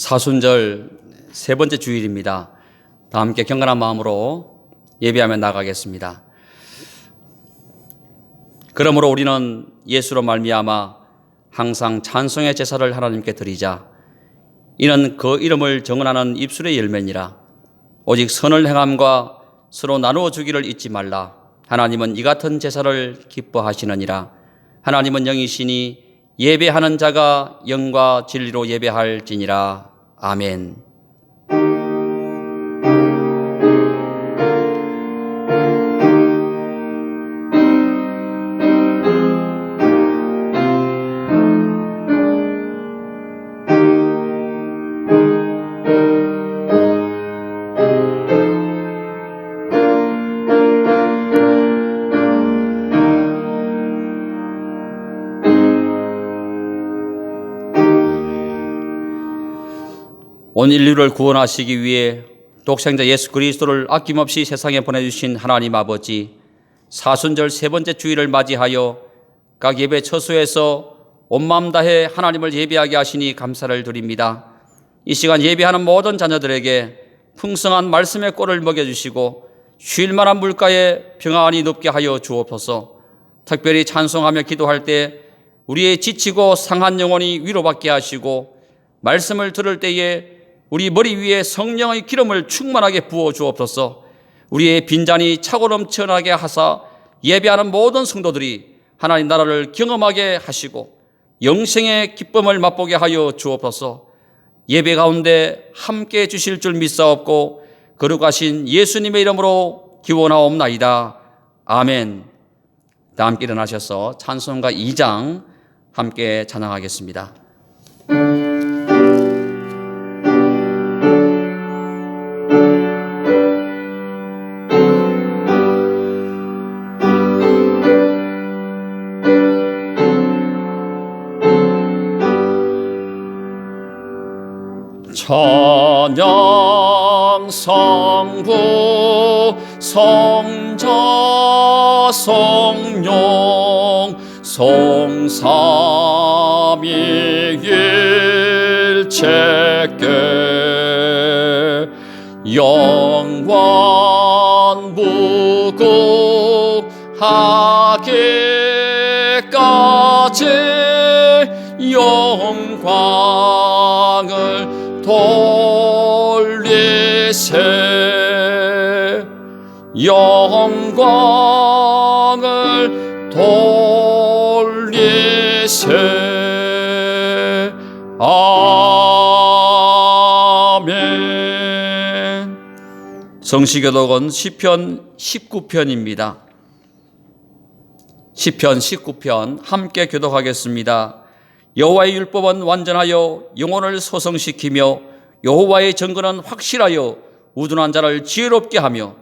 사순절 세 번째 주일입니다. 다 함께 경건한 마음으로 예배하며 나가겠습니다. 그러므로 우리는 예수로 말미암아 항상 찬송의 제사를 하나님께 드리자. 이는 그 이름을 정언하는 입술의 열매니라. 오직 선을 행함과 서로 나누어 주기를 잊지 말라. 하나님은 이 같은 제사를 기뻐하시느니라. 하나님은 영이시니 예배하는 자가 영과 진리로 예배할지니라. 아멘. 온 인류를 구원하시기 위해 독생자 예수 그리스도를 아낌없이 세상에 보내주신 하나님 아버지, 사순절 세 번째 주일을 맞이하여 각 예배 처소에서 온 마음 다해 하나님을 예배하게 하시니 감사를 드립니다. 이 시간 예배하는 모든 자녀들에게 풍성한 말씀의 꼴을 먹여주시고 쉴 만한 물가에 평안히 눕게 하여 주옵소서. 특별히 찬송하며 기도할 때 우리의 지치고 상한 영혼이 위로받게 하시고 말씀을 들을 때에 우리 머리 위에 성령의 기름을 충만하게 부어 주옵소서. 우리의 빈잔이 차고 넘쳐나게 하사 예배하는 모든 성도들이 하나님 나라를 경험하게 하시고 영생의 기쁨을 맛보게 하여 주옵소서. 예배 가운데 함께 주실 줄 믿사옵고 거룩하신 예수님의 이름으로 기원하옵나이다. 아멘. 다 함께 일어나셔서 찬송가 2장 함께 찬양하겠습니다. 찬양 성부 성자 성령 성삼위일체께 영원 무궁하기까지 영광을 돌리세 영광을 돌리세 아멘. 성시교독은 시편 19편입니다. 시편 19편 함께 교독하겠습니다. 여호와의 율법은 완전하여 영혼을 소성시키며 여호와의 정근은 확실하여 우둔한 자를 지혜롭게 하며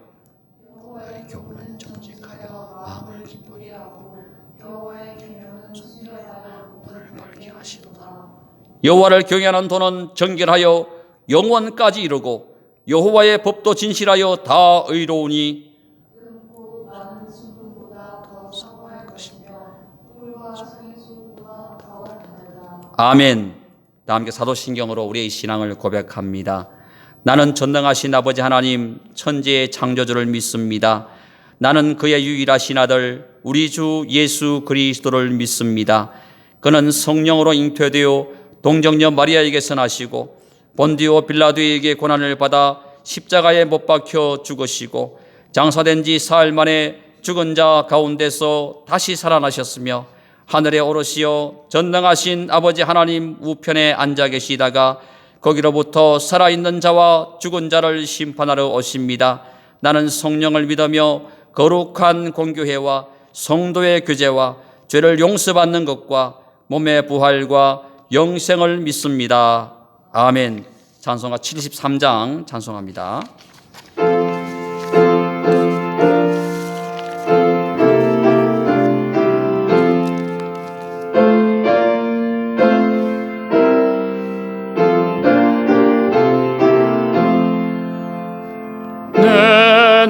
여호와의 교훈은 정직하여 마음을 기쁘게 하고 여호와의 계명은 순결하여 눈을 멀게 하시도다. 여호와를 경외하는 도는 정결하여 영원까지 이르고 여호와의 법도 진실하여 다 의로우니 많은 순금보다 더 사과할 것이며 꿀과 생수보다 더 달달하다. 아멘. 다 함께 사도신경으로 우리의 신앙을 고백합니다. 나는 전능하신 아버지 하나님 천지의 창조주를 믿습니다. 나는 그의 유일하신 아들 우리 주 예수 그리스도를 믿습니다. 그는 성령으로 잉태되어 동정녀 마리아에게서 나시고 본디오 빌라도에게 고난을 받아 십자가에 못 박혀 죽으시고 장사된 지 사흘 만에 죽은 자 가운데서 다시 살아나셨으며 하늘에 오르시어 전능하신 아버지 하나님 우편에 앉아 계시다가 거기로부터 살아있는 자와 죽은 자를 심판하러 오십니다. 나는 성령을 믿으며 거룩한 공교회와 성도의 교제와 죄를 용서받는 것과 몸의 부활과 영생을 믿습니다. 아멘. 찬송가 73장 찬송합니다.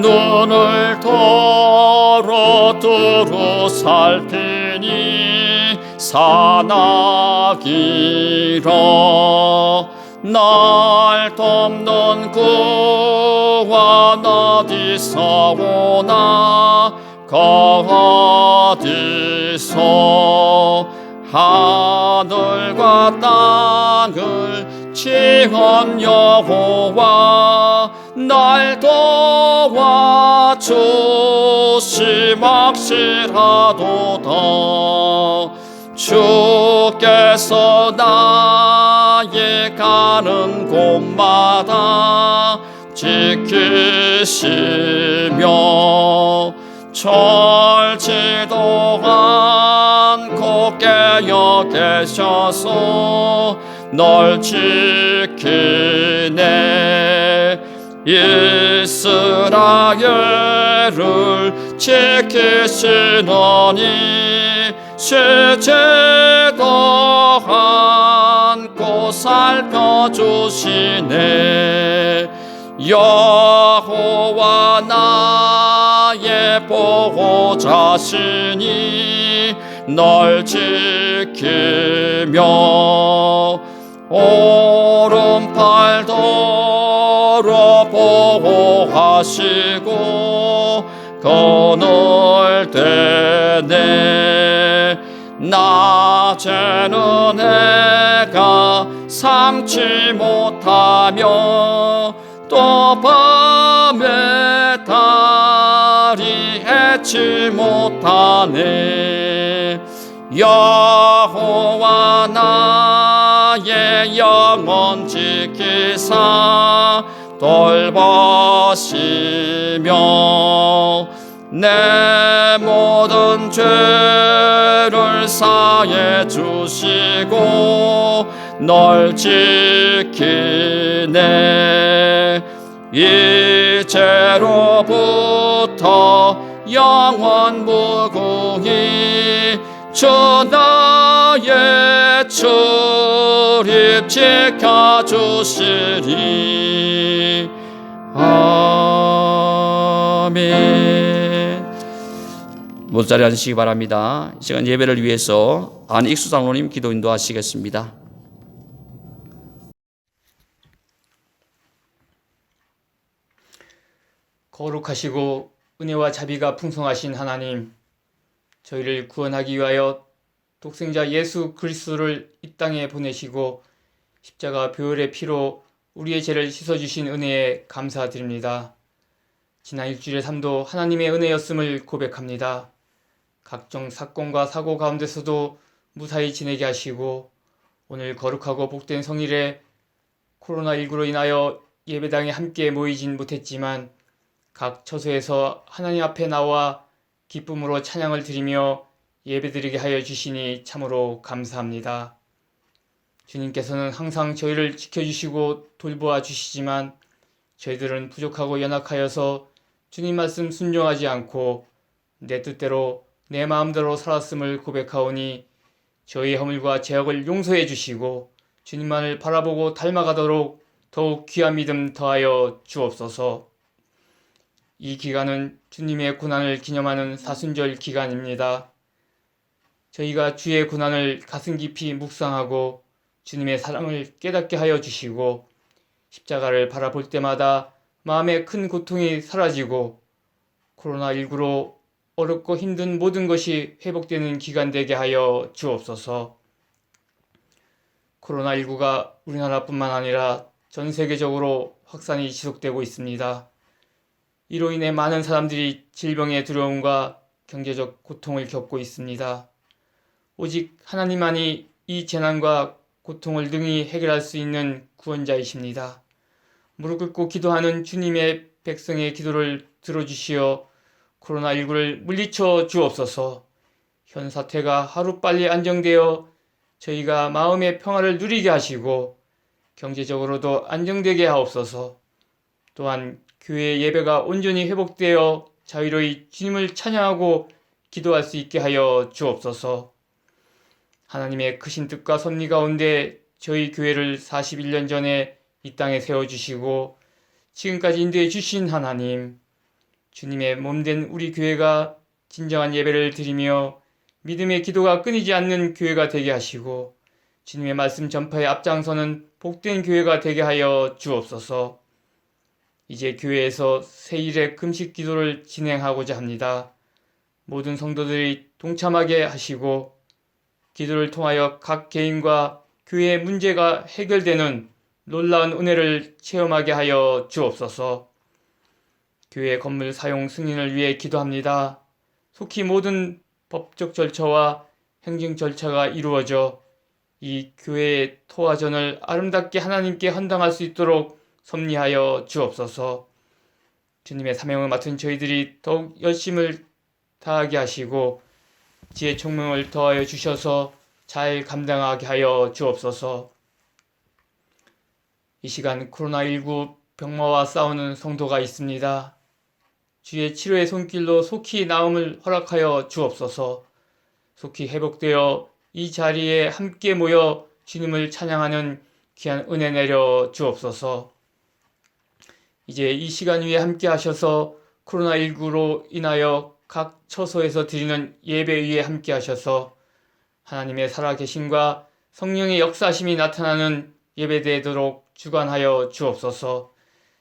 눈을 떨어뜨려 살피니 사나기라 날 돕는 구원 어디서 오나 어디서 하늘과 땅을 지은 여호와 날 도와주시 확실하도다 주께서 나의 가는 곳마다 지키시며 철지도 않고 깨어 계셔서 널 지키네 이스라엘을 지키시노니 쇠죄도 않고 살펴주시네 여호와 나의 보호자시니 널 지키며 오른팔 들어 보호하시고 그늘 때네 낮에는 해가 삼지 못하며 또 밤에 달이 해치 못하네 여호와 나의 영혼 지키사 돌보시며 내 모든 죄를 사해 주시고 널 지키네 이제로부터 영원 무궁히 주 나의 출입 지켜주시리 아멘. 모두 자리에 앉으시기 바랍니다. 이 시간 예배를 위해서 안익수 장로님 기도 인도하시겠습니다. 거룩하시고 은혜와 자비가 풍성하신 하나님, 저희를 구원하기 위하여 독생자 예수 그리스도를 이 땅에 보내시고 십자가 보혈의 피로 우리의 죄를 씻어주신 은혜에 감사드립니다. 지난 일주일의 삶도 하나님의 은혜였음을 고백합니다. 각종 사건과 사고 가운데서도 무사히 지내게 하시고 오늘 거룩하고 복된 성일에 코로나19로 인하여 예배당에 함께 모이진 못했지만 각 처소에서 하나님 앞에 나와 기쁨으로 찬양을 드리며 예배드리게 하여 주시니 참으로 감사합니다. 주님께서는 항상 저희를 지켜주시고 돌보아 주시지만 저희들은 부족하고 연약하여서 주님 말씀 순종하지 않고 내 뜻대로 내 마음대로 살았음을 고백하오니 저희의 허물과 죄악을 용서해 주시고 주님만을 바라보고 닮아가도록 더욱 귀한 믿음 더하여 주옵소서. 이 기간은 주님의 고난을 기념하는 사순절 기간입니다. 저희가 주의 고난을 가슴 깊이 묵상하고 주님의 사랑을 깨닫게 하여 주시고 십자가를 바라볼 때마다 마음의 큰 고통이 사라지고 코로나19로 어렵고 힘든 모든 것이 회복되는 기간 되게 하여 주옵소서. 코로나19가 우리나라뿐만 아니라 전 세계적으로 확산이 지속되고 있습니다. 이로 인해 많은 사람들이 질병의 두려움과 경제적 고통을 겪고 있습니다. 오직 하나님만이 이 재난과 고통을 능히 해결할 수 있는 구원자이십니다. 무릎 꿇고 기도하는 주님의 백성의 기도를 들어주시어 코로나19를 물리쳐 주옵소서. 현 사태가 하루빨리 안정되어 저희가 마음의 평화를 누리게 하시고 경제적으로도 안정되게 하옵소서. 또한 교회의 예배가 온전히 회복되어 자유로이 주님을 찬양하고 기도할 수 있게 하여 주옵소서. 하나님의 크신 뜻과 섭리 가운데 저희 교회를 41년 전에 이 땅에 세워주시고 지금까지 인도해 주신 하나님, 주님의 몸된 우리 교회가 진정한 예배를 드리며 믿음의 기도가 끊이지 않는 교회가 되게 하시고 주님의 말씀 전파에 앞장서는 복된 교회가 되게 하여 주옵소서. 이제 교회에서 새1의 금식 기도를 진행하고자 합니다. 모든 성도들이 동참하게 하시고 기도를 통하여 각 개인과 교회의 문제가 해결되는 놀라운 은혜를 체험하게 하여 주옵소서. 교회 건물 사용 승인을 위해 기도합니다. 속히 모든 법적 절차와 행정 절차가 이루어져 이 교회의 토화전을 아름답게 하나님께 헌당할 수 있도록 섭리하여 주옵소서. 주님의 사명을 맡은 저희들이 더욱 열심을 다하게 하시고 지혜 총명을 더하여 주셔서 잘 감당하게 하여 주옵소서. 이 시간 코로나19 병마와 싸우는 성도가 있습니다. 주의 치료의 손길로 속히 나음을 허락하여 주옵소서. 속히 회복되어 이 자리에 함께 모여 주님을 찬양하는 귀한 은혜 내려 주옵소서. 이제 이 시간 위에 함께 하셔서 코로나19로 인하여 각 처소에서 드리는 예배 위에 함께 하셔서 하나님의 살아계심과 성령의 역사심이 나타나는 예배되도록 주관하여 주옵소서.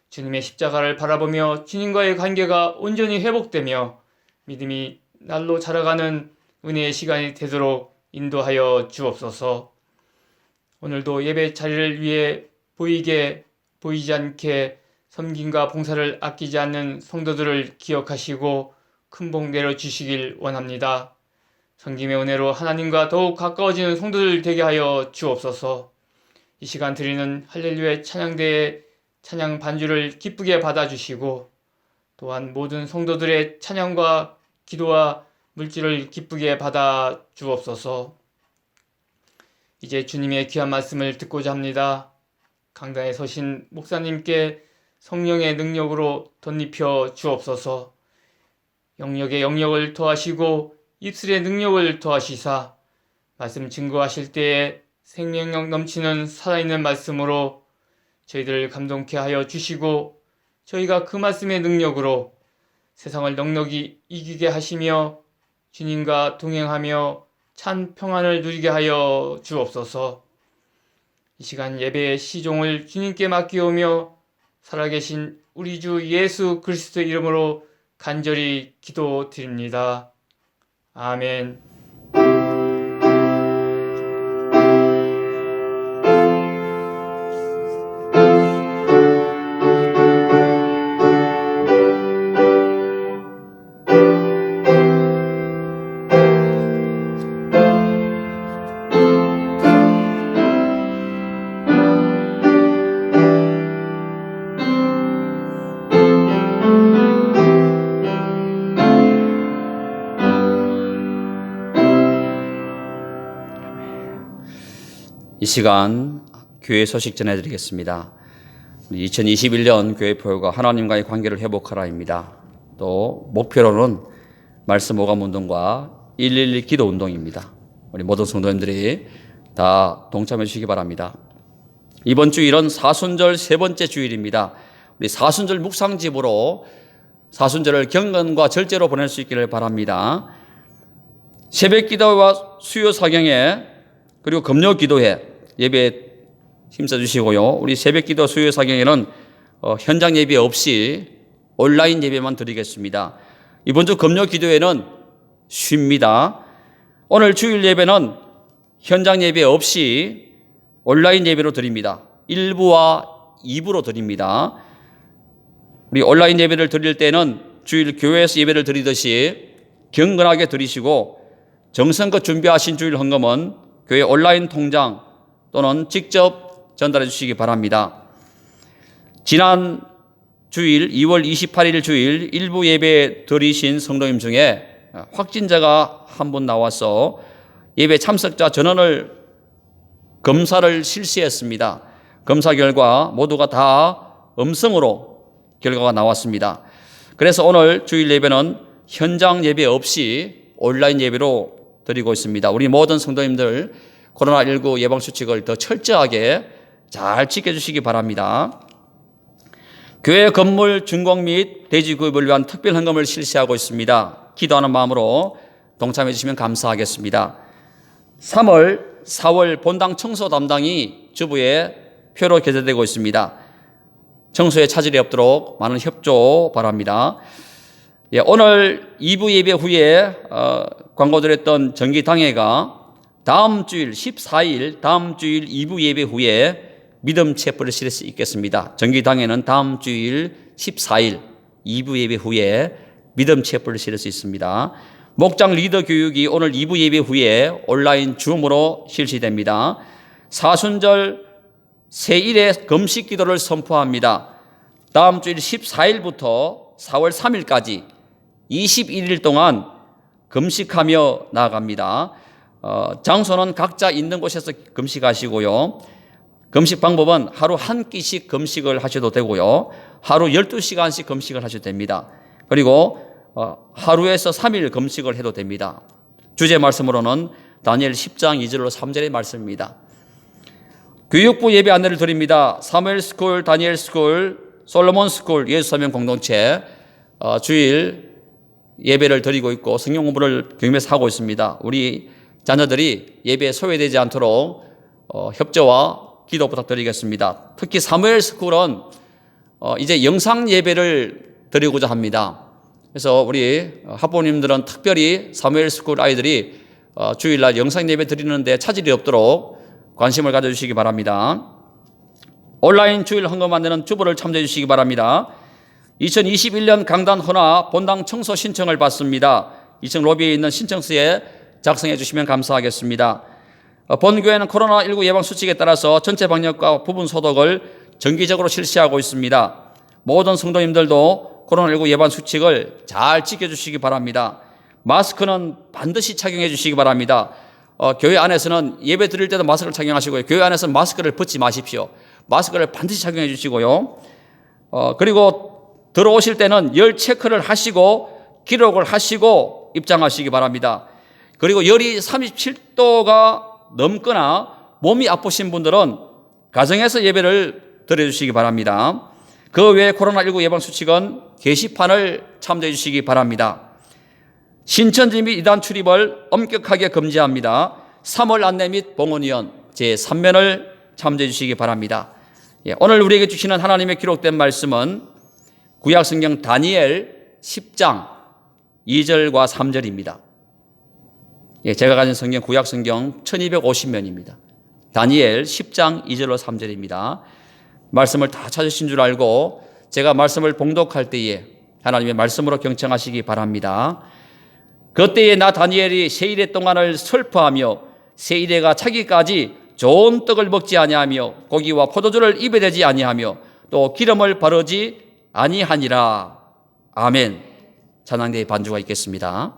주님의 십자가를 바라보며 주님과의 관계가 온전히 회복되며 믿음이 날로 자라가는 은혜의 시간이 되도록 인도하여 주옵소서. 오늘도 예배 자리를 위해 보이지 않게 섬김과 봉사를 아끼지 않는 성도들을 기억하시고 큰 복 내려주시길 원합니다. 섬김의 은혜로 하나님과 더욱 가까워지는 성도들 되게 하여 주옵소서. 이 시간 드리는 할렐루야 찬양대의 찬양 반주를 기쁘게 받아주시고 또한 모든 성도들의 찬양과 기도와 물질을 기쁘게 받아 주옵소서. 이제 주님의 귀한 말씀을 듣고자 합니다. 강단에 서신 목사님께 성령의 능력으로 덧입혀 주옵소서. 영역에 영역을 더하시고 입술의 능력을 더하시사 말씀 증거하실 때에 생명력 넘치는 살아있는 말씀으로 저희들을 감동케 하여 주시고 저희가 그 말씀의 능력으로 세상을 넉넉히 이기게 하시며 주님과 동행하며 참 평안을 누리게 하여 주옵소서. 이 시간 예배의 시종을 주님께 맡기오며 살아계신 우리 주 예수 그리스도의 이름으로 간절히 기도드립니다. 아멘. 이 시간 교회 소식 전해드리겠습니다. 2021년 교회 표가 하나님과의 관계를 회복하라입니다. 또 목표로는 말씀 오감 운동과 112 기도 운동입니다. 우리 모든 성도님들이 다 동참해 주시기 바랍니다. 이번 주일은 사순절 세 번째 주일입니다. 우리 사순절 묵상집으로 사순절을 경건과 절제로 보낼 수 있기를 바랍니다. 새벽 기도와 수요 사경에 그리고 금요 기도회 예배에 힘써주시고요. 우리 새벽 기도 수요 사경에는 현장 예배 없이 온라인 예배만 드리겠습니다. 이번 주 금요 기도회는 쉽니다. 오늘 주일 예배는 현장 예배 없이 온라인 예배로 드립니다. 1부와 2부로 드립니다. 우리 온라인 예배를 드릴 때는 주일 교회에서 예배를 드리듯이 경건하게 드리시고 정성껏 준비하신 주일 헌금은 교회 온라인 통장 또는 직접 전달해 주시기 바랍니다. 지난 주일 2월 28일 주일 일부 예배 드리신 성도님 중에 확진자가 한 분 나와서 예배 참석자 전원을 검사를 실시했습니다. 검사 결과 모두가 다 음성으로 결과가 나왔습니다. 그래서 오늘 주일 예배는 현장 예배 없이 온라인 예배로 드리고 있습니다. 우리 모든 성도님들 코로나19 예방수칙을 더 철저하게 잘 지켜주시기 바랍니다. 교회 건물 준공 및 대지 구입을 위한 특별 헌금을 실시하고 있습니다. 기도하는 마음으로 동참해 주시면 감사하겠습니다. 3월 4월 본당 청소 담당이 주부의 표로 게재되고 있습니다. 청소에 차질이 없도록 많은 협조 바랍니다. 예, 오늘 2부 예배 후에 광고드렸던 정기당회가 다음 주일 14일 다음 주일 2부 예배 후에 믿음 채플을 실을 수 있겠습니다. 정기당회는 다음 주일 14일 2부 예배 후에 믿음 채플을 실을 수 있습니다. 목장 리더 교육이 오늘 2부 예배 후에 온라인 줌으로 실시됩니다. 사순절 세일의 금식 기도를 선포합니다. 다음 주일 14일부터 4월 3일까지 21일 동안 금식하며 나아갑니다. 장소는 각자 있는 곳에서 금식하시고요. 금식 방법은 하루 한 끼씩 금식을 하셔도 되고요. 하루 12시간씩 금식을 하셔도 됩니다. 그리고 하루에서 3일 금식을 해도 됩니다. 주제 말씀으로는 다니엘 10장 2절로 3절의 말씀입니다. 교육부 예배 안내를 드립니다. 사무엘 스쿨, 다니엘 스쿨, 솔로몬 스쿨, 예수사명 공동체 주일 예배를 드리고 있고 성경 공부를 경배해서 하고 있습니다. 우리 자녀들이 예배에 소외되지 않도록 협조와 기도 부탁드리겠습니다. 특히 사무엘 스쿨은 이제 영상 예배를 드리고자 합니다. 그래서 우리 학부모님들은 특별히 사무엘 스쿨 아이들이 주일날 영상 예배 드리는데 차질이 없도록 관심을 가져주시기 바랍니다. 온라인 주일 헌금 안내는 주보를 참조해 주시기 바랍니다. 2021년 강단 헌화 본당 청소 신청을 받습니다. 2층 로비에 있는 신청서에 작성해 주시면 감사하겠습니다. 본교회는 코로나19 예방 수칙에 따라서 전체 방역과 부분 소독을 정기적으로 실시하고 있습니다. 모든 성도님들도 코로나19 예방 수칙을 잘 지켜주시기 바랍니다. 마스크는 반드시 착용해 주시기 바랍니다. 교회 안에서는 예배 드릴 때도 마스크를 착용하시고요. 교회 안에서는 마스크를 벗지 마십시오. 마스크를 반드시 착용해 주시고요. 그리고 들어오실 때는 열 체크를 하시고 기록을 하시고 입장하시기 바랍니다. 그리고 열이 37도가 넘거나 몸이 아프신 분들은 가정에서 예배를 드려주시기 바랍니다. 그 외에 코로나19 예방수칙은 게시판을 참조해 주시기 바랍니다. 신천지 및 이단 출입을 엄격하게 금지합니다. 3월 안내 및 봉헌위원 제3면을 참조해 주시기 바랍니다. 오늘 우리에게 주시는 하나님의 기록된 말씀은 구약성경 다니엘 10장 2절과 3절입니다. 제가 가진 성경 구약성경 1250면입니다. 다니엘 10장 2절로 3절입니다. 말씀을 다 찾으신 줄 알고 제가 말씀을 봉독할 때에 하나님의 말씀으로 경청하시기 바랍니다. 그때에 나 다니엘이 세일의 동안을 슬퍼하며 세일에가 차기까지 좋은 떡을 먹지 아니하며 고기와 포도주를 입에 대지 아니하며 또 기름을 바르지 아니하니라. 아멘. 찬양대의 반주가 있겠습니다.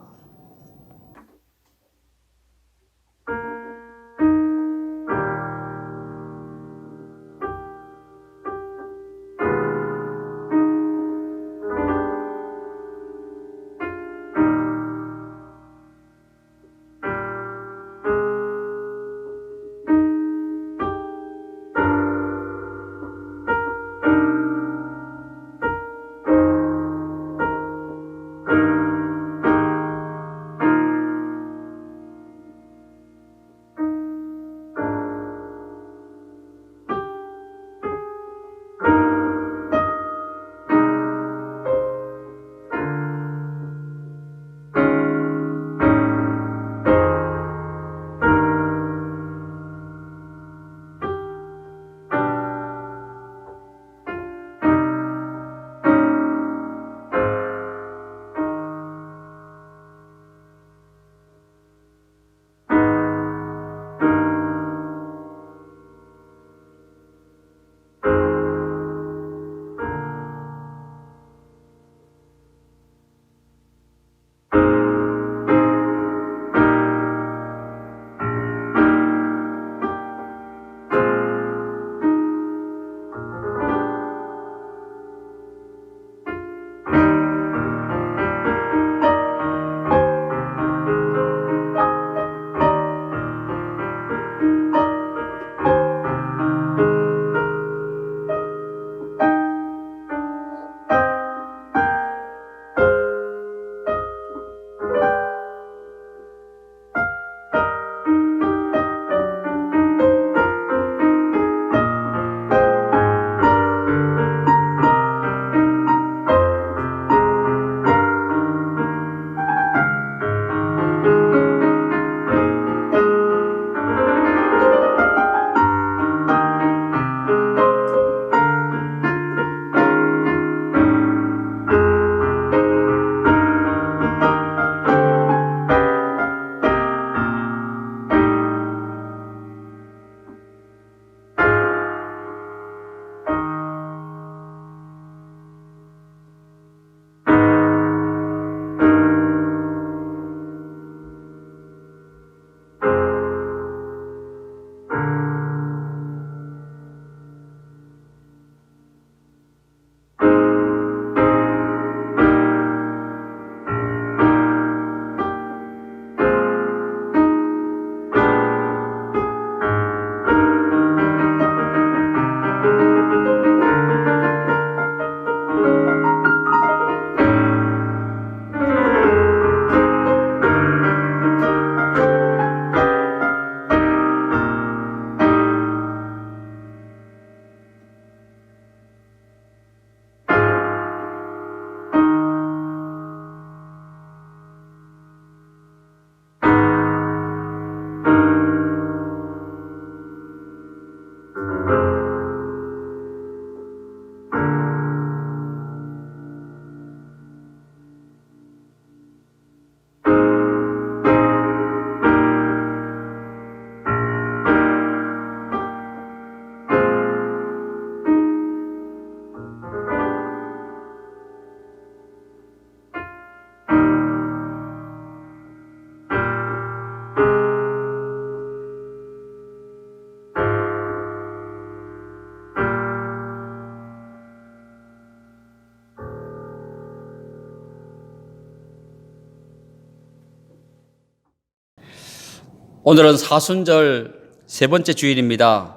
오늘은 사순절 세 번째 주일입니다.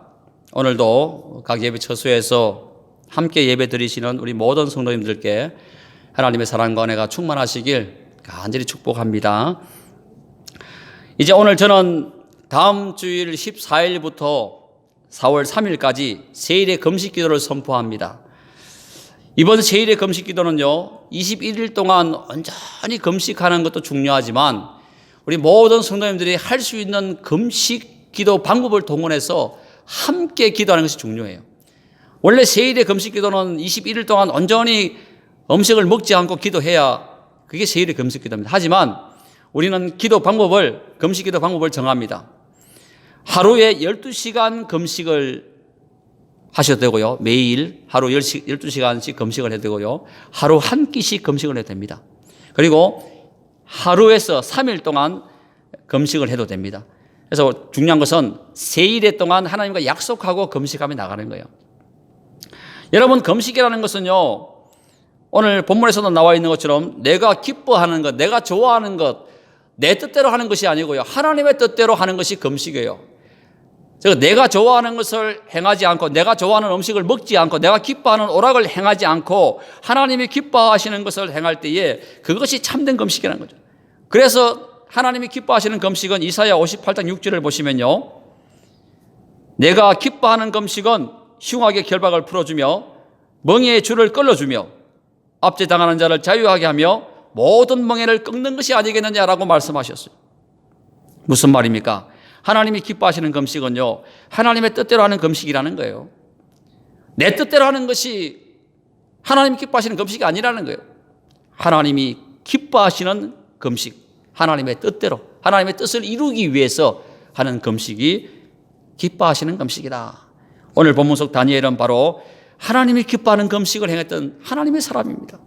오늘도 각 예배 처소에서 함께 예배 드리시는 우리 모든 성도님들께 하나님의 사랑과 은혜가 충만하시길 간절히 축복합니다. 이제 오늘 저는 다음 주일 14일부터 4월 3일까지 세일의 금식 기도를 선포합니다. 이번 세일의 금식 기도는요, 21일 동안 온전히 금식하는 것도 중요하지만 우리 모든 성도님들이 할 수 있는 금식 기도 방법을 동원해서 함께 기도하는 것이 중요해요. 원래 세일의 금식 기도는 21일 동안 온전히 음식을 먹지 않고 기도해야 그게 세일의 금식 기도입니다. 하지만 우리는 금식 기도 방법을 정합니다. 하루에 12시간 금식을 하셔도 되고요. 매일 하루 12시간씩 금식을 해도 되고요. 하루 한 끼씩 금식을 해도 됩니다. 그리고 하루에서 3일 동안 금식을 해도 됩니다. 그래서 중요한 것은 세일에 동안 하나님과 약속하고 금식하며 나가는 거예요. 여러분, 금식이라는 것은요, 오늘 본문에서도 나와 있는 것처럼 내가 기뻐하는 것, 내가 좋아하는 것, 내 뜻대로 하는 것이 아니고요, 하나님의 뜻대로 하는 것이 금식이에요. 즉 내가 좋아하는 것을 행하지 않고, 내가 좋아하는 음식을 먹지 않고, 내가 기뻐하는 오락을 행하지 않고 하나님이 기뻐하시는 것을 행할 때에 그것이 참된 금식이라는 거죠. 그래서 하나님이 기뻐하시는 금식은 이사야 58장 6절을 보시면요, 내가 기뻐하는 금식은 흉악의 결박을 풀어주며 멍에의 줄을 끌어주며 압제당하는 자를 자유하게 하며 모든 멍에를 꺾는 것이 아니겠느냐라고 말씀하셨어요. 무슨 말입니까? 하나님이 기뻐하시는 금식은요, 하나님의 뜻대로 하는 금식이라는 거예요. 내 뜻대로 하는 것이 하나님이 기뻐하시는 금식이 아니라는 거예요. 하나님이 기뻐하시는 금식, 하나님의 뜻대로, 하나님의 뜻을 이루기 위해서 하는 금식이 기뻐하시는 금식이다. 오늘 본문 속 다니엘은 바로 하나님이 기뻐하는 금식을 행했던 하나님의 사람입니다.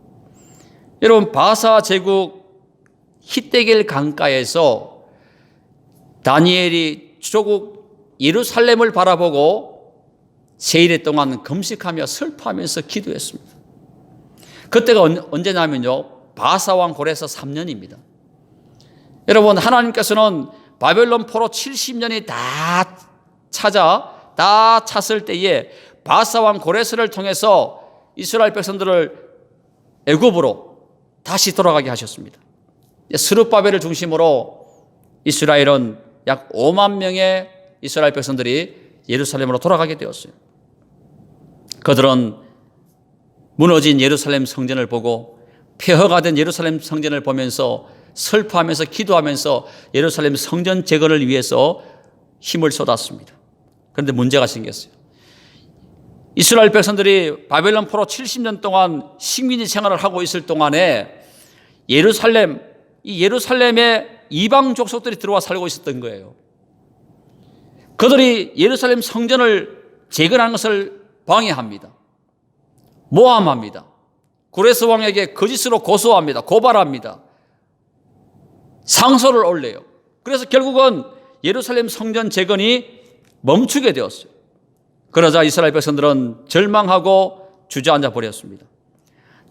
여러분, 바사 제국 히데겔 강가에서 다니엘이 조국 예루살렘을 바라보고 세일 동안 금식하며 슬퍼하면서 기도했습니다. 그때가 언제냐면요, 바사왕 고레서 3년입니다. 여러분, 하나님께서는 바벨론 포로 70년이 다 찼을 때에 바사왕 고레서를 통해서 이스라엘 백성들을 애굽으로 다시 돌아가게 하셨습니다. 스룹바벨을 중심으로 이스라엘은 약 5만 명의 이스라엘 백성들이 예루살렘으로 돌아가게 되었어요. 그들은 무너진 예루살렘 성전을 보고 폐허가 된 예루살렘 성전을 보면서 슬퍼하면서 기도하면서 예루살렘 성전 재건을 위해서 힘을 쏟았습니다. 그런데 문제가 생겼어요. 이스라엘 백성들이 바벨론 포로 70년 동안 식민지 생활을 하고 있을 동안에 예루살렘에 이방 족속들이 들어와 살고 있었던 거예요. 그들이 예루살렘 성전을 재건하는 것을 방해합니다. 모함합니다. 고레스 왕에게 거짓으로 고소합니다. 고발합니다. 상소를 올려요. 그래서 결국은 예루살렘 성전 재건이 멈추게 되었어요. 그러자 이스라엘 백성들은 절망하고 주저앉아 버렸습니다.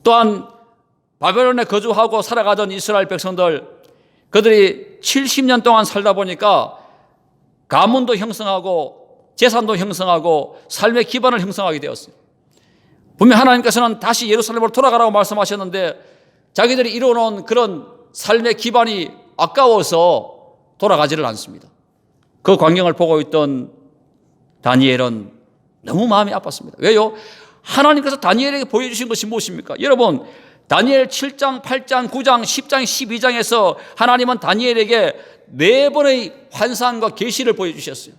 또한 바벨론에 거주하고 살아가던 이스라엘 백성들, 그들이 70년 동안 살다 보니까 가문도 형성하고 재산도 형성하고 삶의 기반을 형성하게 되었어요. 분명 하나님께서는 다시 예루살렘으로 돌아가라고 말씀하셨는데 자기들이 이루어놓은 그런 삶의 기반이 아까워서 돌아가지를 않습니다. 그 광경을 보고 있던 다니엘은 너무 마음이 아팠습니다. 왜요? 하나님께서 다니엘에게 보여주신 것이 무엇입니까? 여러분, 다니엘 7장, 8장, 9장, 10장, 12장에서 하나님은 다니엘에게 4번의 환상과 계시를 보여주셨어요.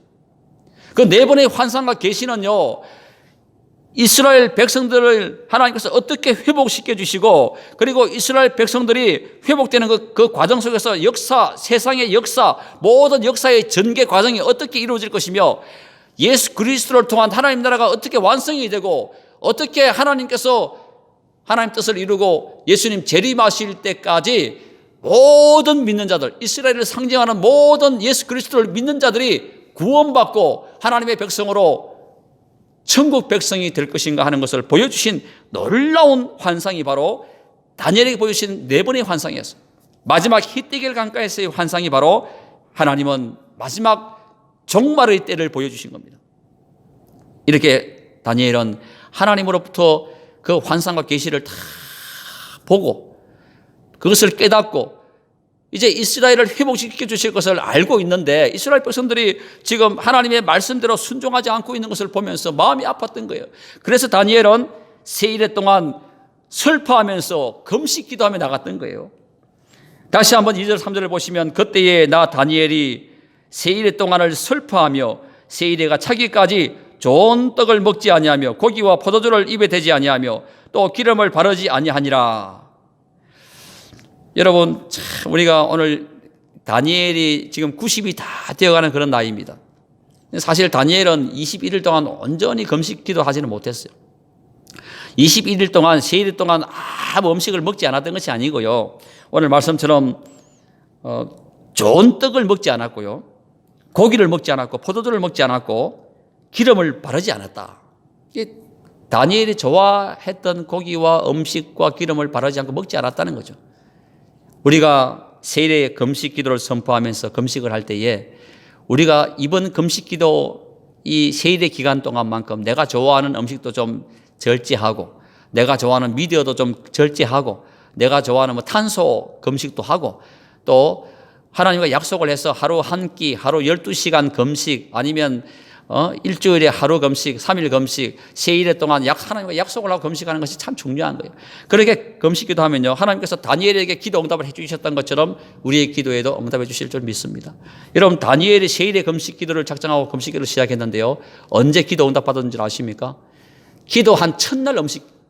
그 4번의 환상과 계시는요, 이스라엘 백성들을 하나님께서 어떻게 회복시켜 주시고, 그리고 이스라엘 백성들이 회복되는 그 과정 속에서 역사, 세상의 역사, 모든 역사의 전개 과정이 어떻게 이루어질 것이며, 예수 그리스도를 통한 하나님 나라가 어떻게 완성이 되고, 어떻게 하나님께서 하나님 뜻을 이루고 예수님 재림하실 때까지 모든 믿는 자들, 이스라엘을 상징하는 모든 예수 그리스도를 믿는 자들이 구원받고 하나님의 백성으로 천국 백성이 될 것인가 하는 것을 보여주신 놀라운 환상이 바로 다니엘에게 보여주신 4번의 환상이었어요. 마지막 히데겔 강가에서의 환상이 바로 하나님은 마지막 종말의 때를 보여주신 겁니다. 이렇게 다니엘은 하나님으로부터 그 환상과 계시를 다 보고 그것을 깨닫고 이제 이스라엘을 회복시켜 주실 것을 알고 있는데 이스라엘 백성들이 지금 하나님의 말씀대로 순종하지 않고 있는 것을 보면서 마음이 아팠던 거예요. 그래서 다니엘은 세일에 동안 슬퍼하면서 금식 기도하며 나갔던 거예요. 다시 한번 2절 3절을 보시면 그때에 나 다니엘이 세일의 동안을 슬퍼하며 세일에가 차기까지 좋은 떡을 먹지 아니하며 고기와 포도주를 입에 대지 아니하며 또 기름을 바르지 아니하니라. 여러분, 참 우리가 오늘 다니엘이 지금 90이 다 되어가는 그런 나이입니다. 사실 다니엘은 21일 동안 온전히 금식 기도하지는 못했어요. 21일 동안, 세일 동안 아무 음식을 먹지 않았던 것이 아니고요. 오늘 말씀처럼 좋은 떡을 먹지 않았고요. 고기를 먹지 않았고 포도주를 먹지 않았고 기름을 바르지 않았다. 다니엘이 좋아했던 고기와 음식과 기름을 바르지 않고 먹지 않았다는 거죠. 우리가 세일의 금식 기도를 선포하면서 금식을 할 때에 우리가 이번 금식 기도 이 세일의 기간 동안만큼 내가 좋아하는 음식도 좀 절제하고 내가 좋아하는 미디어도 좀 절제하고 내가 좋아하는 탄소 금식도 하고 또 하나님과 약속을 해서 하루 한 끼, 하루 12시간 금식 아니면 일주일에 하루 금식, 3일 금식, 세일에 동안 하나님과 약속을 하고 금식하는 것이 참 중요한 거예요. 그렇게 금식 기도하면요, 하나님께서 다니엘에게 기도 응답을 해주셨던 것처럼 우리의 기도에도 응답해 주실 줄 믿습니다. 여러분, 다니엘이 세일의 금식 기도를 작정하고 금식 기도를 시작했는데요, 언제 기도 응답 받은 줄 아십니까? 기도한 첫날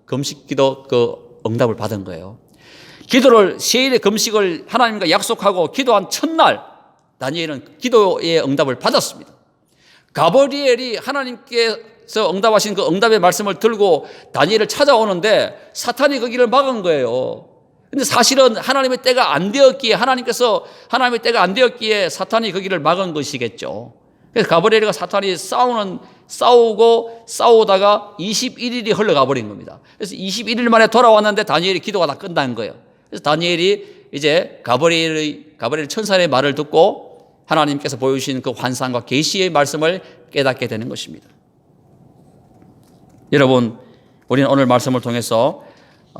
금식 기도 그 응답을 받은 거예요. 기도를 세일의 금식을 하나님과 약속하고 기도한 첫날 다니엘은 기도의 응답을 받았습니다. 가브리엘이 하나님께서 응답하신 그 응답의 말씀을 들고 다니엘을 찾아오는데 사탄이 그 길을 막은 거예요. 근데 사실은 하나님의 때가 안 되었기에 하나님의 때가 안 되었기에 사탄이 그 길을 막은 것이겠죠. 그래서 가브리엘과 사탄이 싸우다가 21일이 흘러가 버린 겁니다. 그래서 21일 만에 돌아왔는데 다니엘이 기도가 다 끝난 거예요. 그래서 다니엘이 이제 가브리엘 천사의 말을 듣고 하나님께서 보여주신 그 환상과 계시의 말씀을 깨닫게 되는 것입니다. 여러분, 우리는 오늘 말씀을 통해서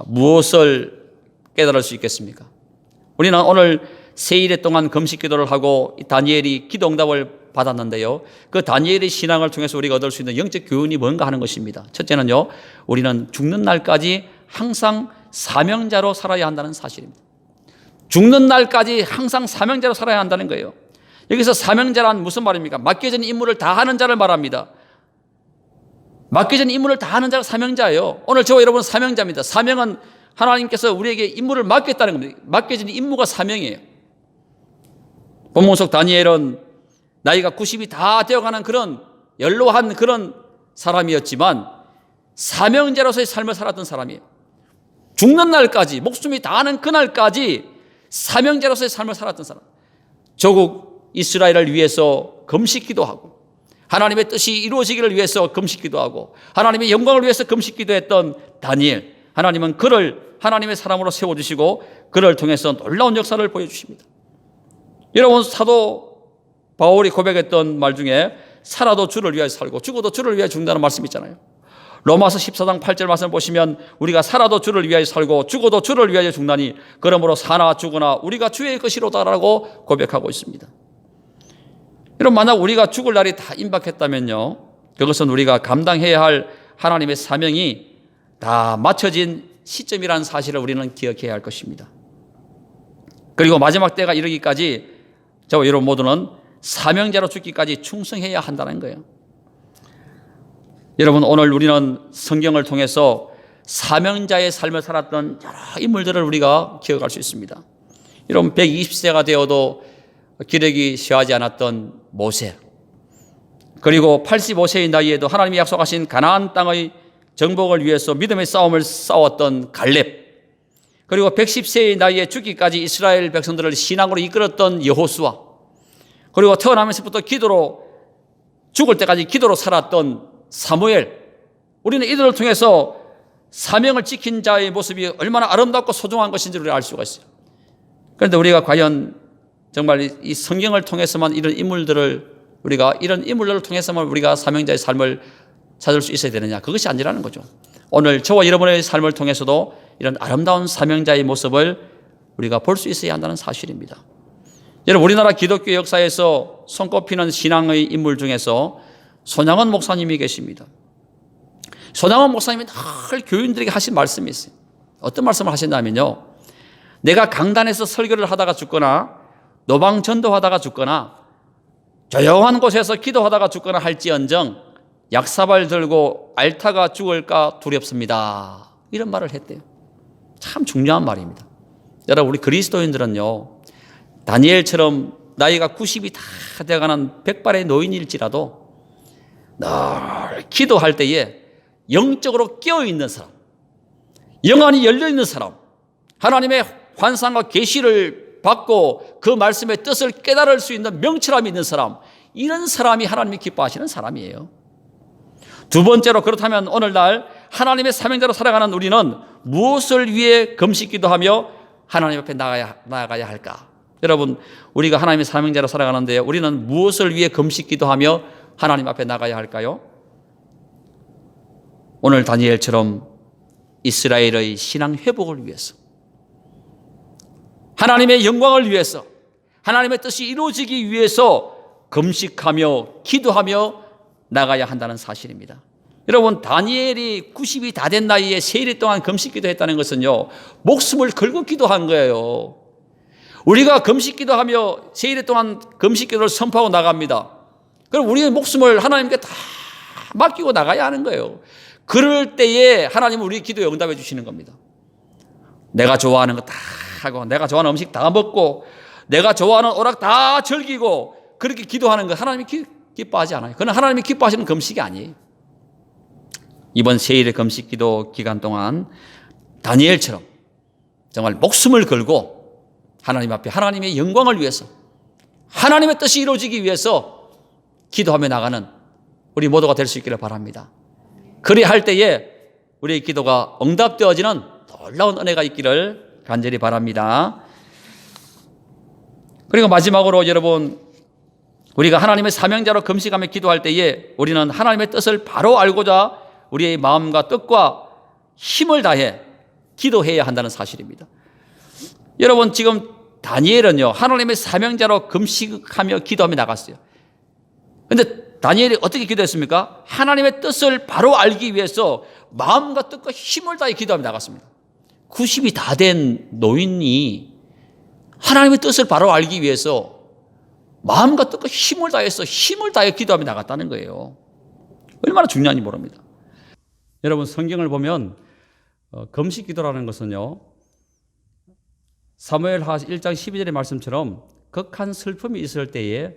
무엇을 깨달을 수 있겠습니까? 우리는 오늘 세일에 동안 금식 기도를 하고 다니엘이 기도 응답을 받았는데요, 그 다니엘의 신앙을 통해서 우리가 얻을 수 있는 영적 교훈이 뭔가 하는 것입니다. 첫째는요, 우리는 죽는 날까지 항상 사명자로 살아야 한다는 사실입니다. 죽는 날까지 항상 사명자로 살아야 한다는 거예요. 여기서 사명자란 무슨 말입니까? 맡겨진 임무를 다 하는 자를 말합니다. 맡겨진 임무를 다 하는 자가 사명자예요. 오늘 저와 여러분은 사명자입니다. 사명은 하나님께서 우리에게 임무를 맡겼다는 겁니다. 맡겨진 임무가 사명이에요. 본문 속 다니엘은 나이가 90이 다 되어가는 그런 연로한 그런 사람이었지만 사명자로서의 삶을 살았던 사람이에요. 죽는 날까지, 목숨이 다하는 그날까지 사명자로서의 삶을 살았던 사람. 조국 이스라엘을 위해서 금식 기도하고 하나님의 뜻이 이루어지기를 위해서 금식 기도하고 하나님의 영광을 위해서 금식 기도했던 다니엘, 하나님은 그를 하나님의 사람으로 세워주시고 그를 통해서 놀라운 역사를 보여주십니다. 여러분, 사도 바울이 고백했던 말 중에 살아도 주를 위하여 살고 죽어도 주를 위하여 죽는다는 말씀이 있잖아요. 로마서 14장 8절 말씀 보시면 우리가 살아도 주를 위하여 살고 죽어도 주를 위하여 죽나니 그러므로 사나 죽으나 우리가 주의 것이로다라고 고백하고 있습니다. 여러분, 만약 우리가 죽을 날이 다 임박했다면요, 그것은 우리가 감당해야 할 하나님의 사명이 다 맞춰진 시점이라는 사실을 우리는 기억해야 할 것입니다. 그리고 마지막 때가 이르기까지 저와 여러분 모두는 사명자로 죽기까지 충성해야 한다는 거예요. 여러분, 오늘 우리는 성경을 통해서 사명자의 삶을 살았던 여러 인물들을 우리가 기억할 수 있습니다. 여러분, 120세가 되어도 기력이 쇠하지 않았던 모세, 그리고 85세의 나이에도 하나님이 약속하신 가나안 땅의 정복을 위해서 믿음의 싸움을 싸웠던 갈렙, 그리고 110세의 나이에 죽기까지 이스라엘 백성들을 신앙으로 이끌었던 여호수아, 그리고 태어나면서부터 죽을 때까지 기도로 살았던 사무엘, 우리는 이들을 통해서 사명을 지킨 자의 모습이 얼마나 아름답고 소중한 것인지를 알 수가 있어요. 그런데 우리가 과연 정말 이 성경을 통해서만 이런 인물들을 통해서만 우리가 사명자의 삶을 찾을 수 있어야 되느냐? 그것이 아니라는 거죠. 오늘 저와 여러분의 삶을 통해서도 이런 아름다운 사명자의 모습을 우리가 볼 수 있어야 한다는 사실입니다. 여러분, 우리나라 기독교 역사에서 손꼽히는 신앙의 인물 중에서 손양원 목사님이 계십니다. 손양원 목사님이 늘 교인들에게 하신 말씀이 있어요. 어떤 말씀을 하신다면요, 내가 강단에서 설교를 하다가 죽거나 노방 전도하다가 죽거나 조용한 곳에서 기도하다가 죽거나 할지언정 약사발 들고 앓다가 죽을까 두렵습니다. 이런 말을 했대요. 참 중요한 말입니다. 여러분, 우리 그리스도인들은요, 다니엘처럼 나이가 90이 다 되어가는 백발의 노인일지라도 늘 기도할 때에 영적으로 깨어있는 사람, 영안이 열려있는 사람, 하나님의 환상과 계시를 받고 그 말씀의 뜻을 깨달을 수 있는 명철함이 있는 사람, 이런 사람이 하나님이 기뻐하시는 사람이에요. 두 번째로, 그렇다면 오늘날 하나님의 사명자로 살아가는 우리는 무엇을 위해 금식 기도하며 하나님 앞에 나아가야 할까? 여러분, 우리가 하나님의 사명자로 살아가는데 우리는 무엇을 위해 금식 기도하며 하나님 앞에 나가야 할까요? 오늘 다니엘처럼 이스라엘의 신앙 회복을 위해서, 하나님의 영광을 위해서, 하나님의 뜻이 이루어지기 위해서 금식하며 기도하며 나가야 한다는 사실입니다. 여러분, 다니엘이 90이 다 된 나이에 세일 동안 금식 기도했다는 것은요, 목숨을 걸고 기도한 거예요. 우리가 금식 기도하며 세일 동안 금식 기도를 선포하고 나갑니다. 그럼 우리의 목숨을 하나님께 다 맡기고 나가야 하는 거예요. 그럴 때에 하나님은 우리 기도에 응답해 주시는 겁니다. 내가 좋아하는 거 다 하고, 내가 좋아하는 음식 다 먹고, 내가 좋아하는 오락 다 즐기고, 그렇게 기도하는 거 하나님이 기뻐하지 않아요. 그건 하나님이 기뻐하시는 금식이 아니에요. 이번 세일의 금식 기도 기간 동안 다니엘처럼 정말 목숨을 걸고 하나님 앞에 하나님의 영광을 위해서, 하나님의 뜻이 이루어지기 위해서 기도하며 나가는 우리 모두가 될 수 있기를 바랍니다. 그래야 할 때에 우리의 기도가 응답되어지는 놀라운 은혜가 있기를 간절히 바랍니다. 그리고 마지막으로 여러분, 우리가 하나님의 사명자로 금식하며 기도할 때에 우리는 하나님의 뜻을 바로 알고자 우리의 마음과 뜻과 힘을 다해 기도해야 한다는 사실입니다. 여러분, 지금 다니엘은요, 하나님의 사명자로 금식하며 기도하며 나갔어요. 그런데 다니엘이 어떻게 기도했습니까? 하나님의 뜻을 바로 알기 위해서 마음과 뜻과 힘을 다해 기도하며 나갔습니다. 90이 다 된 노인이 하나님의 뜻을 바로 알기 위해서 마음과 뜻과 힘을 다해 기도하며 나갔다는 거예요. 얼마나 중요한지 모릅니다. 여러분, 성경을 보면 금식 기도라는 것은요, 사무엘하 1장 12절의 말씀처럼 극한 슬픔이 있을 때에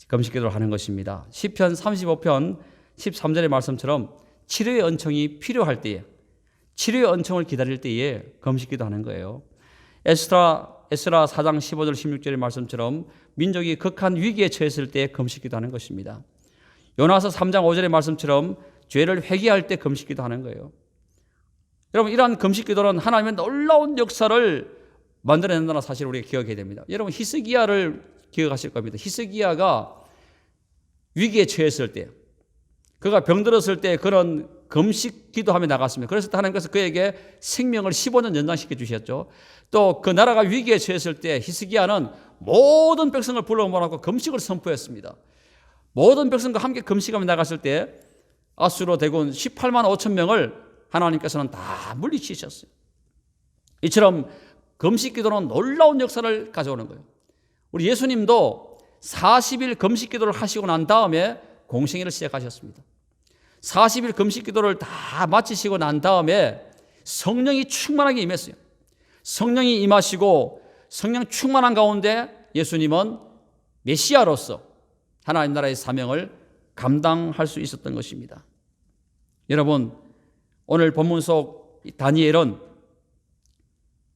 금식 기도를 하는 것입니다. 시편 35편 13절의 말씀처럼 치료의 은총이 필요할 때에, 치료의 은총을 기다릴 때에 금식 기도하는 거예요. 에스라 4장 15절 16절의 말씀처럼 민족이 극한 위기에 처했을 때 금식 기도하는 것입니다. 요나서 3장 5절의 말씀처럼 죄를 회개할 때 금식 기도하는 거예요. 여러분, 이러한 금식 기도는 하나님의 놀라운 역사를 만들어낸다는 사실을 우리가 기억해야 됩니다. 여러분, 히스기야를 기억하실 겁니다. 히스기야가 위기에 처했을 때, 그가 병들었을 때 그런 금식 기도하며 나갔습니다. 그래서 하나님께서 그에게 생명을 15년 연장시켜 주셨죠. 또 그 나라가 위기에 처했을 때 히스기야는 모든 백성을 불러 모아놓고 금식을 선포했습니다. 모든 백성과 함께 금식하며 나갔을 때 아수르 대군 18만 5천 명을 하나님께서는 다 물리치셨어요. 이처럼 금식 기도는 놀라운 역사를 가져오는 거예요. 우리 예수님도 40일 금식 기도를 하시고 난 다음에 공생애를 시작하셨습니다. 40일 금식 기도를 다 마치시고 난 다음에 성령이 충만하게 임했어요. 성령이 임하시고 성령 충만한 가운데 예수님은 메시아로서 하나님 나라의 사명을 감당할 수 있었던 것입니다. 여러분, 오늘 본문 속 다니엘은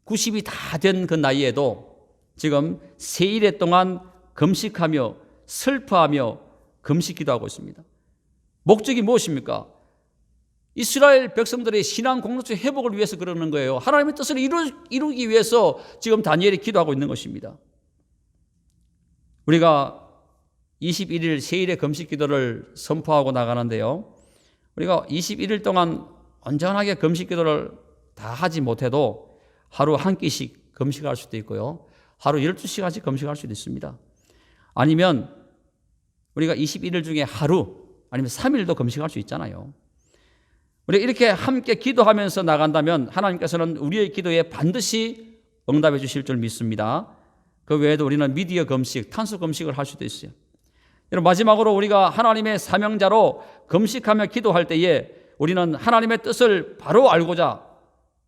90이 다 된 그 나이에도 지금 세일에 동안 금식하며 슬퍼하며 금식 기도하고 있습니다. 목적이 무엇입니까? 이스라엘 백성들의 신앙 공동체 회복을 위해서 그러는 거예요. 하나님의 뜻을 이루기 위해서 지금 다니엘이 기도하고 있는 것입니다. 우리가 21일 세일의 금식 기도를 선포하고 나가는데요. 우리가 21일 동안 온전하게 금식 기도를 다 하지 못해도 하루 한 끼씩 금식할 수도 있고요. 하루 12시간씩 금식할 수도 있습니다. 아니면 우리가 21일 중에 하루 아니면 3일도 금식할 수 있잖아요. 우리가 이렇게 함께 기도하면서 나간다면 하나님께서는 우리의 기도에 반드시 응답해 주실 줄 믿습니다. 그 외에도 우리는 미디어 금식, 탄수 금식을 할 수도 있어요. 여러분, 마지막으로 우리가 하나님의 사명자로 금식하며 기도할 때에 우리는 하나님의 뜻을 바로 알고자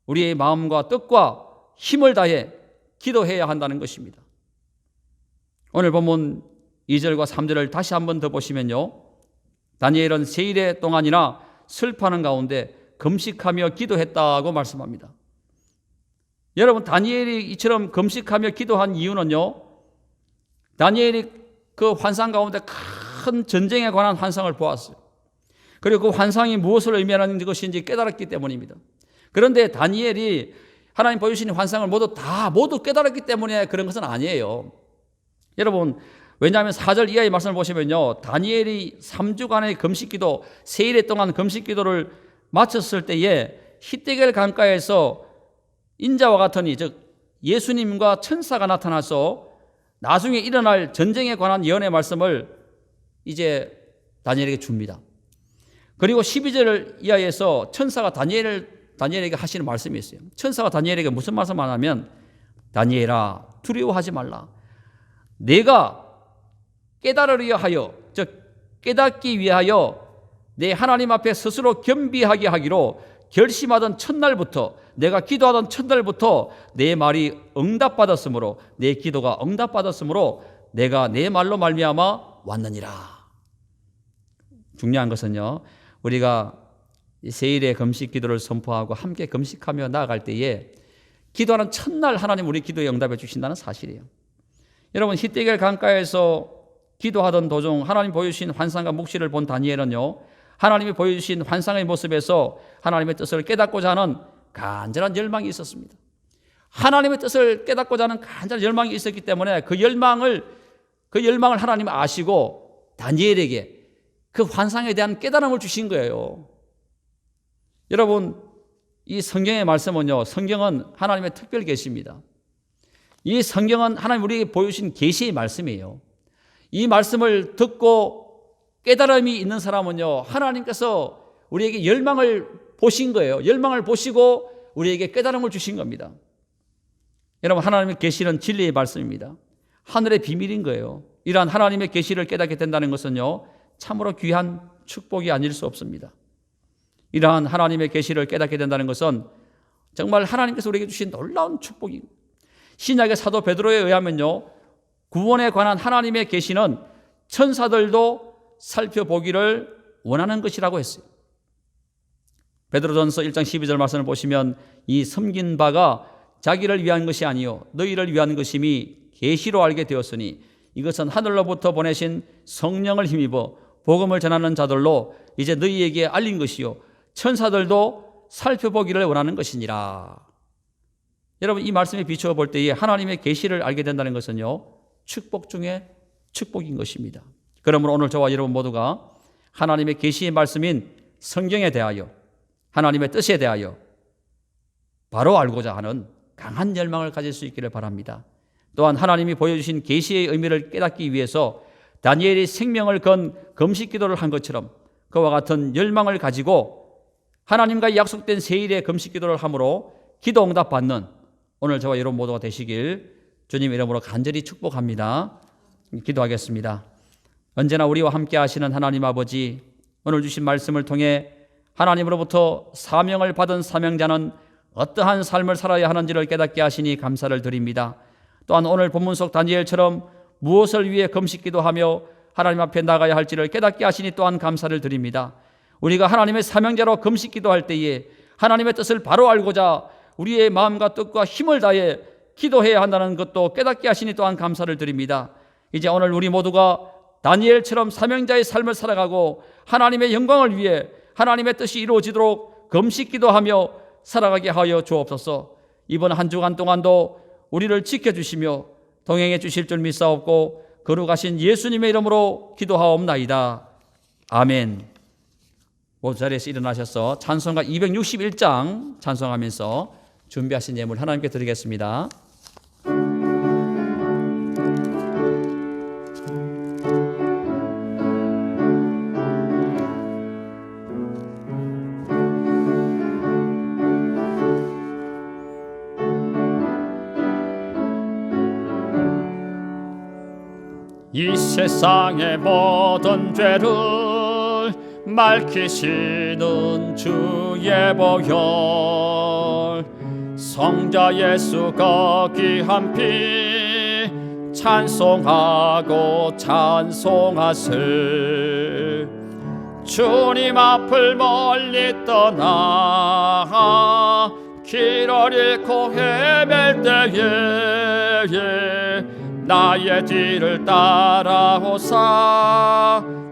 우리의 마음과 뜻과 힘을 다해 기도해야 한다는 것입니다. 오늘 본문 2절과 3절을 다시 한번 더 보시면요. 다니엘은 세일의 동안이나 슬퍼하는 가운데 금식하며 기도했다고 말씀합니다. 여러분, 다니엘이 이처럼 금식하며 기도한 이유는요. 다니엘이 그 환상 가운데 큰 전쟁에 관한 환상을 보았어요. 그리고 그 환상이 무엇을 의미하는 것인지 깨달았기 때문입니다. 그런데 다니엘이 하나님 보여주신 환상을 모두 깨달았기 때문에 그런 것은 아니에요. 여러분, 왜냐하면 4절 이하의 말씀을 보시면요. 다니엘이 3주간의 금식기도, 세일에 동안 금식기도를 마쳤을 때에 히데겔 강가에서 인자와 같으니 즉 예수님과 천사가 나타나서 나중에 일어날 전쟁에 관한 예언의 말씀을 이제 다니엘에게 줍니다. 그리고 12절 이하에서 천사가 다니엘에게 하시는 말씀이 있어요. 천사가 다니엘에게 무슨 말씀을 하냐면 다니엘아 두려워하지 말라. 내가 깨달으려 하여 즉 깨닫기 위하여 내 하나님 앞에 스스로 겸비하게 하기로 결심하던 첫날부터 내가 기도하던 첫날부터 내 말이 응답받았으므로 내 기도가 응답받았으므로 내가 내 말로 말미암아 왔느니라. 중요한 것은요. 우리가 세일의 금식 기도를 선포하고 함께 금식하며 나아갈 때에 기도하는 첫날 하나님 우리 기도에 응답해 주신다는 사실이에요. 여러분 히데겔 강가에서 기도하던 도중 하나님 보여주신 환상과 묵시를 본 다니엘은요. 하나님이 보여주신 환상의 모습에서 하나님의 뜻을 깨닫고자 하는 간절한 열망이 있었습니다. 하나님의 뜻을 깨닫고자 하는 간절한 열망이 있었기 때문에 그 열망을 하나님 아시고 다니엘에게 그 환상에 대한 깨달음을 주신 거예요. 여러분 이 성경의 말씀은요. 성경은 하나님의 특별 계시입니다. 이 성경은 하나님 우리에게 보여주신 계시의 말씀이에요. 이 말씀을 듣고 깨달음이 있는 사람은요. 하나님께서 우리에게 열망을 보신 거예요. 열망을 보시고 우리에게 깨달음을 주신 겁니다. 여러분 하나님의 계시는 진리의 말씀입니다. 하늘의 비밀인 거예요. 이러한 하나님의 계시를 깨닫게 된다는 것은요. 참으로 귀한 축복이 아닐 수 없습니다. 이러한 하나님의 계시를 깨닫게 된다는 것은 정말 하나님께서 우리에게 주신 놀라운 축복입니다. 신약의 사도 베드로에 의하면요. 구원에 관한 하나님의 계시는 천사들도 살펴보기를 원하는 것이라고 했어요. 베드로전서 1장 12절 말씀을 보시면 이 섬긴 바가 자기를 위한 것이 아니요 너희를 위한 것임이 계시로 알게 되었으니 이것은 하늘로부터 보내신 성령을 힘입어 복음을 전하는 자들로 이제 너희에게 알린 것이요 천사들도 살펴보기를 원하는 것이니라. 여러분 이 말씀에 비추어 볼 때에 하나님의 계시를 알게 된다는 것은요 축복 중에 축복인 것입니다. 그러므로 오늘 저와 여러분 모두가 하나님의 계시의 말씀인 성경에 대하여 하나님의 뜻에 대하여 바로 알고자 하는 강한 열망을 가질 수 있기를 바랍니다. 또한 하나님이 보여주신 계시의 의미를 깨닫기 위해서 다니엘이 생명을 건 금식 기도를 한 것처럼 그와 같은 열망을 가지고 하나님과 약속된 세일의 금식 기도를 함으로 기도 응답 받는 오늘 저와 여러분 모두가 되시길 주님 이름으로 간절히 축복합니다. 기도하겠습니다. 언제나 우리와 함께 하시는 하나님 아버지, 오늘 주신 말씀을 통해 하나님으로부터 사명을 받은 사명자는 어떠한 삶을 살아야 하는지를 깨닫게 하시니 감사를 드립니다. 또한 오늘 본문 속 다니엘처럼 무엇을 위해 금식 기도하며 하나님 앞에 나가야 할지를 깨닫게 하시니 또한 감사를 드립니다. 우리가 하나님의 사명자로 금식 기도할 때에 하나님의 뜻을 바로 알고자 우리의 마음과 뜻과 힘을 다해 기도해야 한다는 것도 깨닫게 하시니 또한 감사를 드립니다. 이제 오늘 우리 모두가 다니엘처럼 사명자의 삶을 살아가고 하나님의 영광을 위해 하나님의 뜻이 이루어지도록 금식 기도하며 살아가게 하여 주옵소서. 이번 한 주간 동안도 우리를 지켜주시며 동행해 주실 줄 믿사옵고 거룩하신 예수님의 이름으로 기도하옵나이다. 아멘. 모두 자리에서 일어나셔서 찬송가 261장 찬송하면서 준비하신 예물 하나님께 드리겠습니다. 이 세상의 모든 죄를 맑히시는 주의 보혈, 성자 예수 거기한 피 찬송하고 찬송하세. 주님 앞을 멀리 떠나 길을 잃고 헤맬 때에 나의 뒤를 따라오사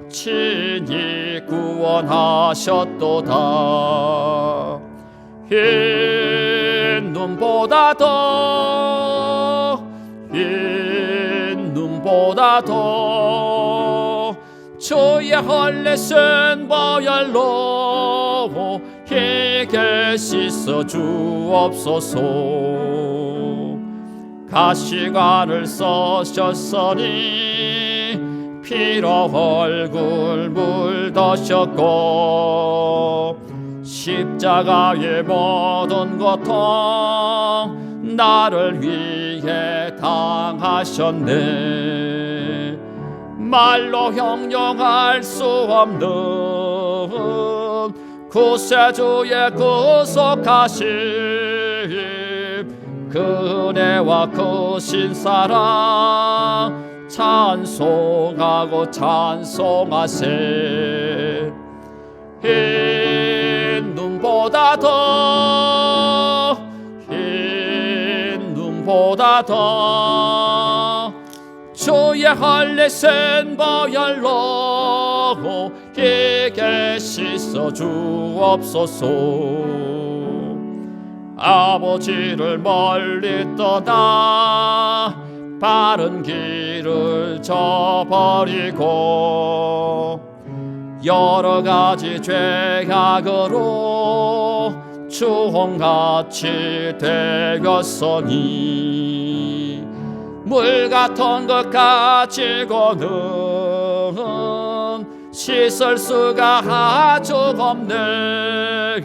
친히 구원하셨도다. 흰 눈보다 더, 흰 눈보다 더 주의 헐레신 보혈로 희게 씻어 주옵소서. 가시관을 써셨으니 피로 얼굴 물드셨고 십자가의 모든 고통 나를 위해 당하셨네. 말로 형용할 수 없는 구세주의 구속하심, 그 은혜와 그 신사랑 찬송하고 찬송하세. 흰 눈보다 더, 흰 눈보다 더 주의 헐레신 보혈로 희게 씻어 주옵소서. 아버지를 멀리 떠나 바른 길을 저버리고 여러 가지 죄악으로 주홍같이 되었으니 물 같은 것 가지고는 씻을 수가 아주 없네.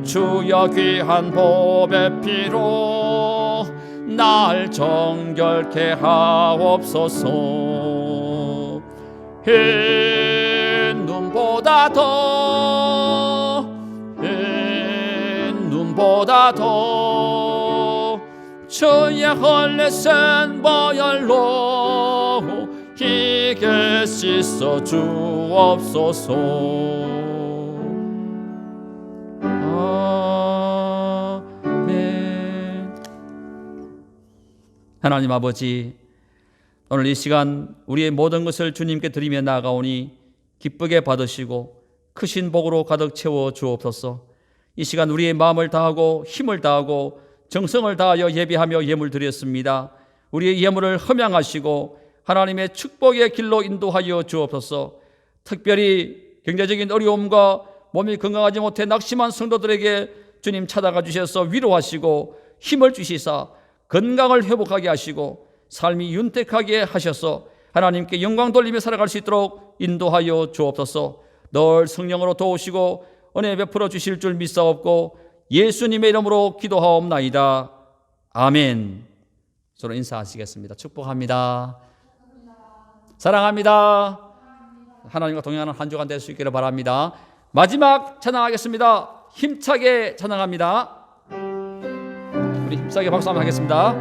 주여 귀한 보배 피로 날 정결케 하옵소서. 흰 눈보다 더, 흰 눈보다 더 주의 헐레신 보혈로 희게 씻어 주옵소서. 하나님 아버지, 오늘 이 시간 우리의 모든 것을 주님께 드리며 나아가오니 기쁘게 받으시고 크신 복으로 가득 채워 주옵소서. 이 시간 우리의 마음을 다하고 힘을 다하고 정성을 다하여 예배하며 예물 드렸습니다. 우리의 예물을 흠양하시고 하나님의 축복의 길로 인도하여 주옵소서. 특별히 경제적인 어려움과 몸이 건강하지 못해 낙심한 성도들에게 주님 찾아가 주셔서 위로하시고 힘을 주시사 건강을 회복하게 하시고 삶이 윤택하게 하셔서 하나님께 영광 돌리며 살아갈 수 있도록 인도하여 주옵소서. 늘 성령으로 도우시고 은혜 베풀어 주실 줄 믿사옵고 예수님의 이름으로 기도하옵나이다. 아멘. 서로 인사하시겠습니다. 축복합니다. 사랑합니다. 하나님과 동행하는 한 주간 될 수 있기를 바랍니다. 마지막 찬양하겠습니다. 힘차게 찬양합니다. 우리 힘차게 박수 한번 하겠습니다.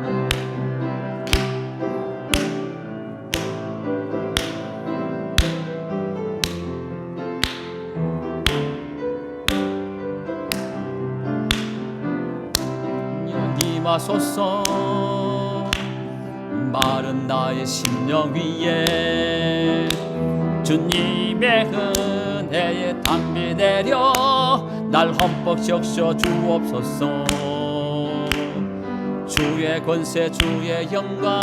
임하소서. 마른 나의 심령 위에 주님의 은혜의 담비 내려 날 흠뻑 적셔 주옵소서. 주의 권세 주의 영광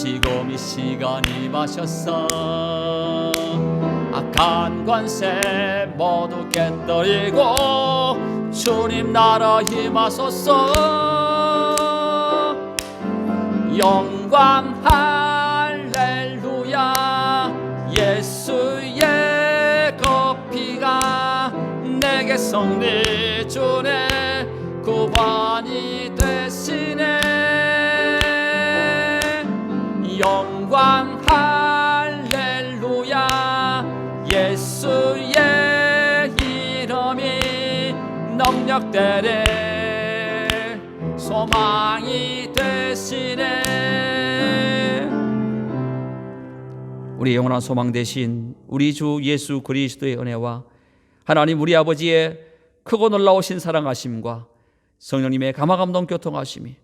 지금 이 시간 임하셨어. 악한 관세 모두 깨뜨리고 주님 나라 임하소서. 영광 할렐루야. 예수의 그 피가 내게 승리 주네 구원이 되시네. 영광 할렐루야. 예수의 이름이 능력되네 소망이 되시네. 우리 영원한 소망 되신 우리 주 예수 그리스도의 은혜와 하나님 우리 아버지의 크고 놀라우신 사랑하심과 성령님의 감화감동 교통하심이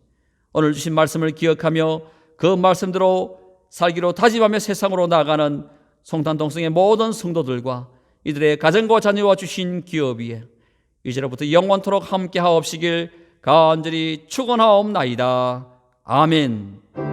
오늘 주신 말씀을 기억하며 그 말씀대로 살기로 다짐하며 세상으로 나아가는 송탄동성의 모든 성도들과 이들의 가정과 자녀와 주신 기업 위에 이제로부터 영원토록 함께 하옵시길 간절히 축원하옵나이다. 아멘.